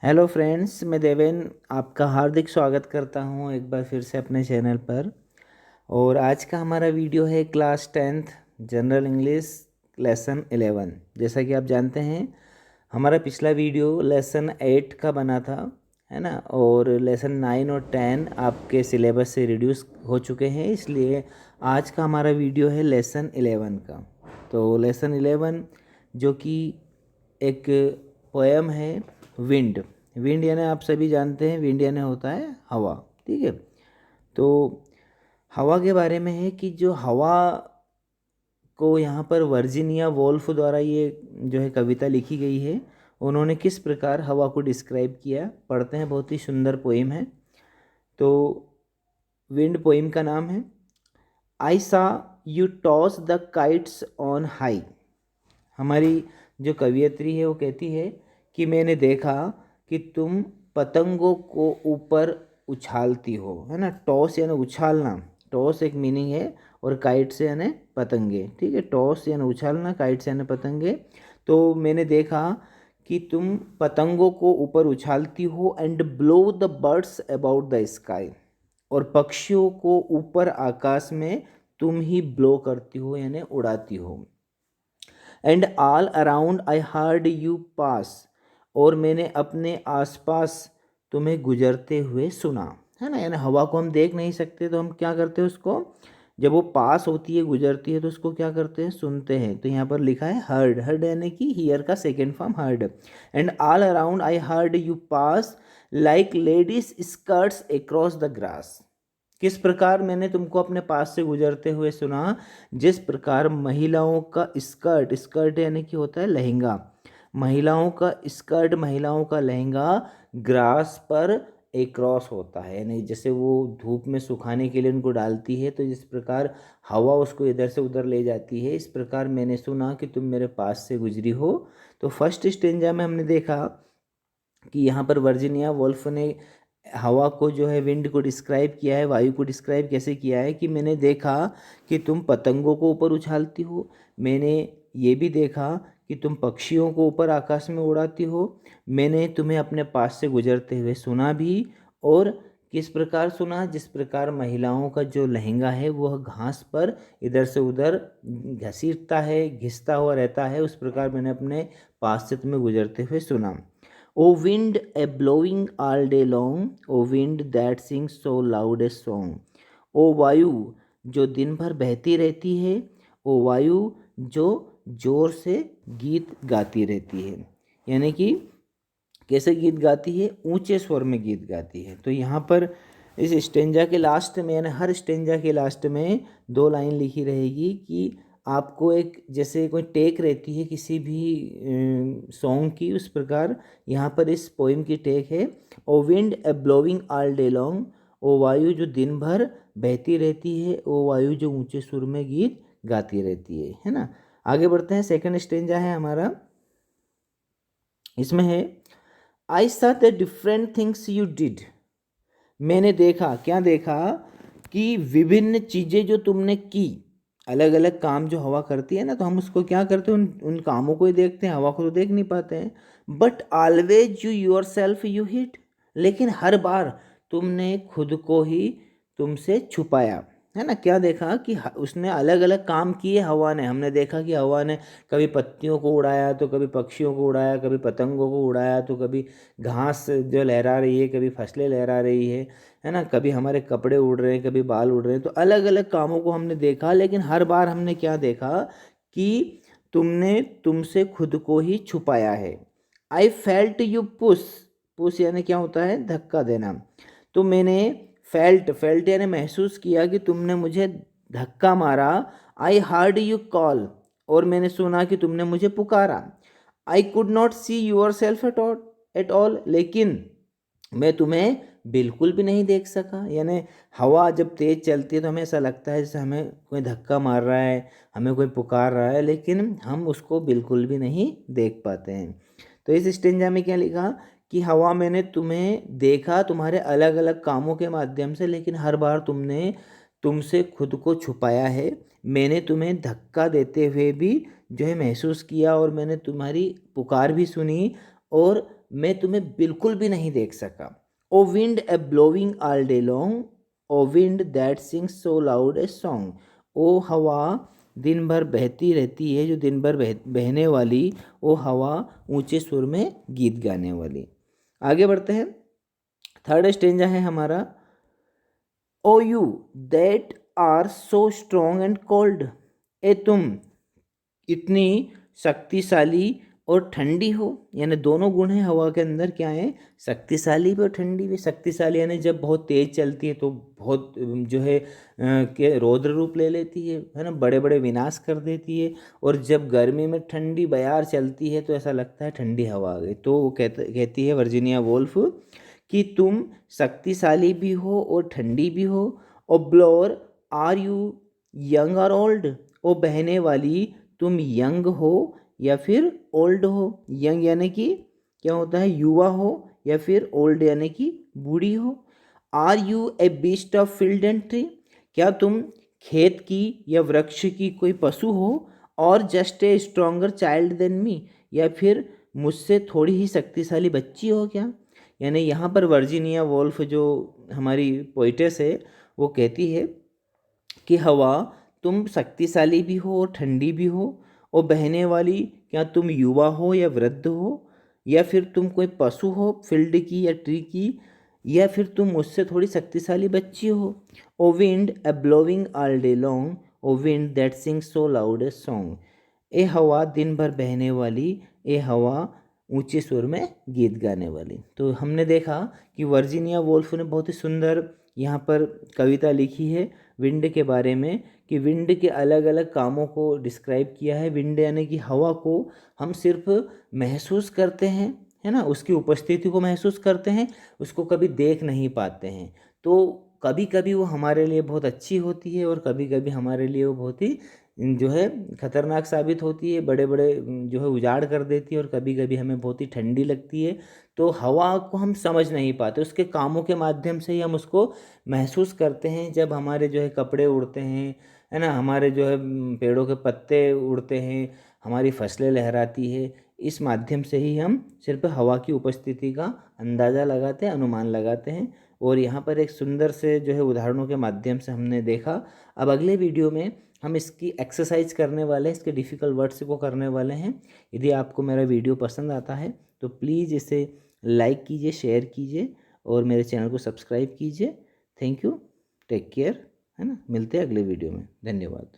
Hello friends, मैं देवेन आपका हार्दिक स्वागत करता हूं एक बार फिर से अपने चैनल पर। और आज का हमारा वीडियो है class 10th general English lesson 11। जैसा कि आप जानते हैं, हमारा पिछला वीडियो लेसन 8 का बना था, है ना। और लेसन 9 और 10 आपके सिलेबस से रिड्यूस हो चुके हैं, इसलिए आज का हमारा वीडियो है लेसन 11 का। तो लेसन 11 जो कि एक पोएम है, विंड। विंड यानी आप सभी जानते हैं, विंड यानी होता है हवा, ठीक है। तो हवा के बारे में है कि जो हवा को यहाँ पर वर्जीनिया वोल्फ द्वारा ये जो है कविता लिखी गई है। उन्होंने किस प्रकार हवा को डिस्क्राइब किया, पढ़ते हैं। बहुत ही सुंदर पोएम है। तो विंड पोएम का नाम है आई सा you toss the kites on high. हमारी जो कवियत्री है वो कहती है कि मैंने देखा कि तुम पतंगों को ऊपर उछालती हो, है ना। टॉस यानी उछालना, टॉस एक मीनिंग है। और काइट से यानी पतंगे, ठीक है। टॉस यानी उछालना, काइट से यानी पतंगे। तो मैंने देखा कि तुम पतंगों को ऊपर उछालती हो and blow the birds about the sky. और पक्षियों को ऊपर आकाश में तुम ही ब्लो करती हो यानी उड़ाती हो। And all around I heard you pass. और मैंने अपने आसपास तुम्हें गुजरते हुए सुना, है ना। यानी हवा को हम देख नहीं सकते तो हम क्या करते हैं, उसको जब वो पास होती है, गुजरती है, तो उसको क्या करते हैं, सुनते हैं। तो यहाँ पर लिखा है हर्ड। हर्ड यानी कि हियर का second form heard. And all around I heard you pass like ladies skirts across the grass. किस प्रकार मैंने तुमको अपने पास से गुजरते हुए सुना, जिस प्रकार महिलाओं का स्कर्ट, स्कर्ट यानी कि होता है लहंगा, महिलाओं का स्कर्ट, महिलाओं का लहंगा ग्रास पर एक क्रॉस होता है, यानी जैसे वो धूप में सुखाने के लिए उनको डालती है, तो जिस प्रकार हवा उसको इधर से उधर ले जाती है, इस प्रकार मैंने सुना कि तुम मेरे पास से गुजरी हो। तो फर्स्ट स्टेंजा में हमने देखा कि यहाँ पर वर्जीनिया वोल्फ ने हवा को जो है, विंड को डिस्क्राइब किया है, वायु को डिस्क्राइब कैसे किया है कि मैंने देखा कि तुम पतंगों को ऊपर उछालती हो। मैंने ये भी देखा कि तुम पक्षियों को ऊपर आकाश में उड़ाती हो। मैंने तुम्हें अपने पास से गुजरते हुए सुना भी। और किस प्रकार सुना, जिस प्रकार महिलाओं का जो लहंगा है वह घास पर इधर से उधर घसीटता है, घिसता हुआ रहता है, उस प्रकार मैंने अपने पास से तुम्हें गुजरते हुए सुना। O wind a blowing all day long, O wind that sings so loud a song। ओ वायु जो दिन भर बहती रहती है, ओ वायु जो जोर से गीत गाती रहती है। यानी कि कैसे गीत गाती है, ऊंचे स्वर में गीत गाती है। तो यहाँ पर इस स्टेंजा के लास्ट में, यानी हर स्टेंजा के लास्ट में दो लाइन लिखी रहेगी कि आपको एक, जैसे कोई टेक रहती है किसी भी सॉन्ग की, उस प्रकार यहाँ पर इस पोइम की टेक है। ओ wind a blowing all day long. ओ वायु जो दिन भर बहती रहती है, ओ वायु जो ऊंचे सुर में गीत गाती रहती है ना। आगे बढ़ते हैं। सेकंड स्टेंजा है हमारा, इसमें है आई सा the different things you did. मैंने देखा, क्या देखा, कि विभिन्न चीज़ें जो तुमने की। अलग अलग काम जो हवा करती है ना, तो हम उसको क्या करते हैं, उन उन कामों को ही देखते हैं, हवा को तो देख नहीं पाते हैं। But always you your self you hit. लेकिन हर बार तुमने खुद को ही तुमसे छुपाया, है ना। क्या देखा कि उसने अलग अलग काम किए हवा ने। हमने देखा कि हवा ने कभी पत्तियों को उड़ाया, तो कभी पक्षियों को उड़ाया, कभी पतंगों को उड़ाया, तो कभी घास जो लहरा रही है, कभी फसलें लहरा रही है ना। कभी हमारे कपड़े उड़ रहे हैं, कभी बाल उड़ रहे हैं। तो अलग अलग कामों को हमने देखा, लेकिन हर बार हमने क्या देखा कि तुमने तुमसे खुद को ही छुपाया है। I felt you push. Push यानी क्या होता है, धक्का देना। तो मैंने फेल्ट, फेल्ट यानी महसूस किया कि तुमने मुझे धक्का मारा। I heard you call. और मैंने सुना कि तुमने मुझे पुकारा। I could not see yourself at all. लेकिन मैं तुम्हें बिल्कुल भी नहीं देख सका। यानी हवा जब तेज़ चलती है तो हमें ऐसा लगता है जैसे हमें कोई धक्का मार रहा है, हमें कोई पुकार रहा है, लेकिन हम उसको बिल्कुल भी नहीं देख पाते हैं। तो इस स्टेंजा में क्या लिखा कि हवा, मैंने तुम्हें देखा तुम्हारे अलग अलग कामों के माध्यम से, लेकिन हर बार तुमने तुमसे खुद को छुपाया है। मैंने तुम्हें धक्का देते हुए भी जो है महसूस किया, और मैंने तुम्हारी पुकार भी सुनी, और मैं तुम्हें बिल्कुल भी नहीं देख सका। O wind a blowing all day long, O wind that sings so loud a song. ओ हवा दिन भर बहती रहती है, जो दिन भर बहने वाली, ओ हवा ऊंचे सुर में गीत गाने वाली। आगे बढ़ते हैं। थर्ड स्टेंजा है हमारा, O you that are so strong and cold. ए तुम इतनी शक्तिशाली और ठंडी हो, यानी दोनों गुण हैं हवा के अंदर, क्या है, शक्तिशाली भी और ठंडी भी। शक्तिशाली यानी जब बहुत तेज़ चलती है तो बहुत जो है के रौद्र रूप ले लेती है ना, बड़े बड़े विनाश कर देती है। और जब गर्मी में ठंडी बयार चलती है तो ऐसा लगता है ठंडी हवा आ गई। तो वो कहती है वर्जीनिया वोल्फ कि तुम शक्तिशाली भी हो और ठंडी भी हो। और ब्लोअर, आर यू यंग और ओल्ड। ओ बहने वाली, तुम यंग हो या फिर ओल्ड हो। यंग यानी कि क्या होता है, युवा हो, या फिर ओल्ड यानी कि बूढ़ी हो। Are you a beast of field and tree. क्या तुम खेत की या वृक्ष की कोई पशु हो। और just a stronger child than me, या फिर मुझसे थोड़ी ही शक्तिशाली बच्ची हो क्या। यानी यहाँ पर वर्जीनिया वोल्फ जो हमारी पोइटेस है वो कहती है कि हवा, तुम शक्तिशाली भी हो और ठंडी भी हो। और बहने वाली, क्या तुम युवा हो या वृद्ध हो, या फिर तुम कोई पशु हो फील्ड की या ट्री की, या फिर तुम मुझसे थोड़ी शक्तिशाली बच्ची हो। O wind a blowing all day long, O wind that sings so loud a song. ए हवा दिन भर बहने वाली, ए हवा ऊंचे सुर में गीत गाने वाली। तो हमने देखा कि वर्जीनिया वोल्फ ने बहुत ही सुंदर यहाँ पर कविता लिखी है विंड के बारे में, कि विंड के अलग अलग कामों को डिस्क्राइब किया है। विंड यानी कि हवा को हम सिर्फ महसूस करते हैं, है ना, उसकी उपस्थिति को महसूस करते हैं, उसको कभी देख नहीं पाते हैं। तो कभी कभी वो हमारे लिए बहुत अच्छी होती है और कभी कभी हमारे लिए वो बहुत ही जो है खतरनाक साबित होती है, बड़े बड़े जो है उजाड़ कर देती है, और कभी कभी हमें बहुत ही ठंडी लगती है। तो हवा को हम समझ नहीं पाते, उसके कामों के माध्यम से ही हम उसको महसूस करते हैं। जब हमारे जो है कपड़े उड़ते हैं, है ना, हमारे जो है पेड़ों के पत्ते उड़ते हैं, हमारी फसलें लहराती है, इस माध्यम से ही हम सिर्फ हवा की उपस्थिति का अंदाज़ा लगाते हैं, अनुमान लगाते हैं। और यहाँ पर एक सुंदर से जो है उदाहरणों के माध्यम से हमने देखा। अब अगले वीडियो में हम इसकी एक्सरसाइज करने वाले हैं, इसके डिफ़िकल्ट वर्ड्स को करने वाले हैं। यदि आपको मेरा वीडियो पसंद आता है तो प्लीज़ इसे लाइक कीजिए, शेयर कीजिए और मेरे चैनल को सब्सक्राइब कीजिए। थैंक यू, टेक केयर, है ना, मिलते हैं अगले वीडियो में। धन्यवाद।